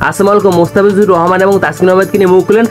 আসসালামু আলাইকুম। মোস্তাফিজুর রহমান এবং তাসকিন আহমেদকে নিয়ে মুখ খুললেন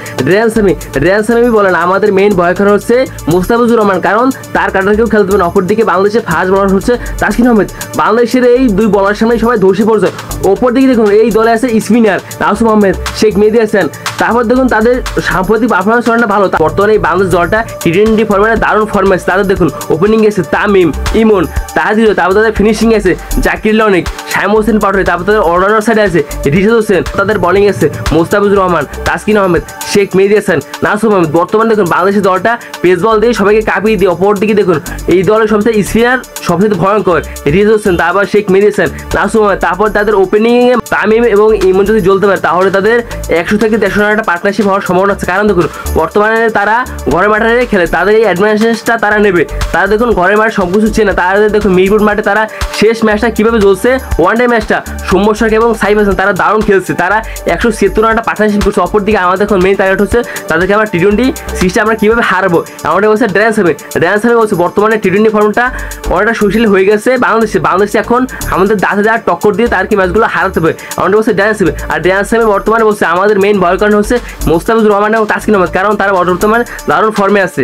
রেয়ান সামি বলেন আমাদের মেইন ভয় কারণ হচ্ছে মোস্তাফিজুর রহমান, কারণ তার কাটারকেও খেলতে পারেন। অপরদিকে বাংলাদেশের ফাস্ট বলার হচ্ছে তাসকিন আহমেদ। বাংলাদেশের এই দুই বলার সামনে সবাই ধসে পড়ছে। অপরদিকে দেখুন এই দলে আছে স্পিনার নাসুম আহমেদ, শেখ মেহেদী হাসান। তারপর দেখুন তাদের সাম্প্রতিক পারফরমেন্স অনেকটা ভালো। বর্তমানে এই বাংলাদেশ দলটা টি20 ফরম্যাটে দারুণ ফরম্যাট। তাদের দেখুন ওপেনিং আছে তামিম, ইমন, তাহাদির, তারপর তাদের ফিনিশিং আছে জাকির লনিক, শাইম হোসেন পাটোয়ারি, তারপর তাদের অলরাউন্ডার সাইডে আছে রিশাদ হোসেন, তাদের বোলিং আছে মোস্তাফিজুর রহমান, তাসকিন আহমেদ, শেখ মেহেদী হাসান, নাসুম আহমেদ। বর্তমানে দেখুন বাংলাদেশের দলটা পেস বল দিয়ে সবাইকে কাঁপিয়ে দিয়ে। অপরদিকে দেখুন এই দলের সবচেয়ে স্পিনার সবচেয়ে ভয়ঙ্কর রিশাদ হোসেন, তারপর শেখ মেহেদী হাসান, নাসুম আহমেদ। তারপর তাদের ওপেনিংয়ে তামিম এবং ইমন যদি জ্বলতে পারে তাহলে তাদের 100 থেকে 150 রানের একটা পার্টনারশিপ হওয়ার সম্ভাবনা আছে। কারণ দেখুন বর্তমানে তারা ঘরের মাঠে খেলে, তাদের এই অ্যাডভান্টেজটা তারা নেবে। তারা দেখুন ঘরের মাঠে সব কিছু চেনে। তারা দেখুন মিরপুর মাঠে তারা শেষ ম্যাচটা কীভাবে জ্বলছে, ওয়ানডে ম্যাচটা সৌম্য সরকার এবং সাইফ হাসান তারা দারুণ খেলছে। তারা 170 রানটা পার্টনারশিপ করছে। অপরদিকে আমাদের এখন মেইন টার্গেট হচ্ছে তাদেরকে আমরা টি20 সিরিজটা আমরা কীভাবে হারবো। আমাদের বলছে রেয়ান সামি বলছে বর্তমানে টি20 ফর্মটা অনেকটা সুশীল হয়ে গেছে বাংলাদেশে এখন আমাদের দাঁতে দাঁড় টক্কর দিয়ে তার কি ম্যাচগুলো হারাতে হবে। আমাদের বলছে রেয়ান সামি বর্তমানে বলছে আমাদের মেইন ভয় কারণ হচ্ছে মোস্তাফিজুর রহমান এবং তাসকিন আহমেদ, কারণ তারা বর্তমানে দারুণ ফর্মে আছে।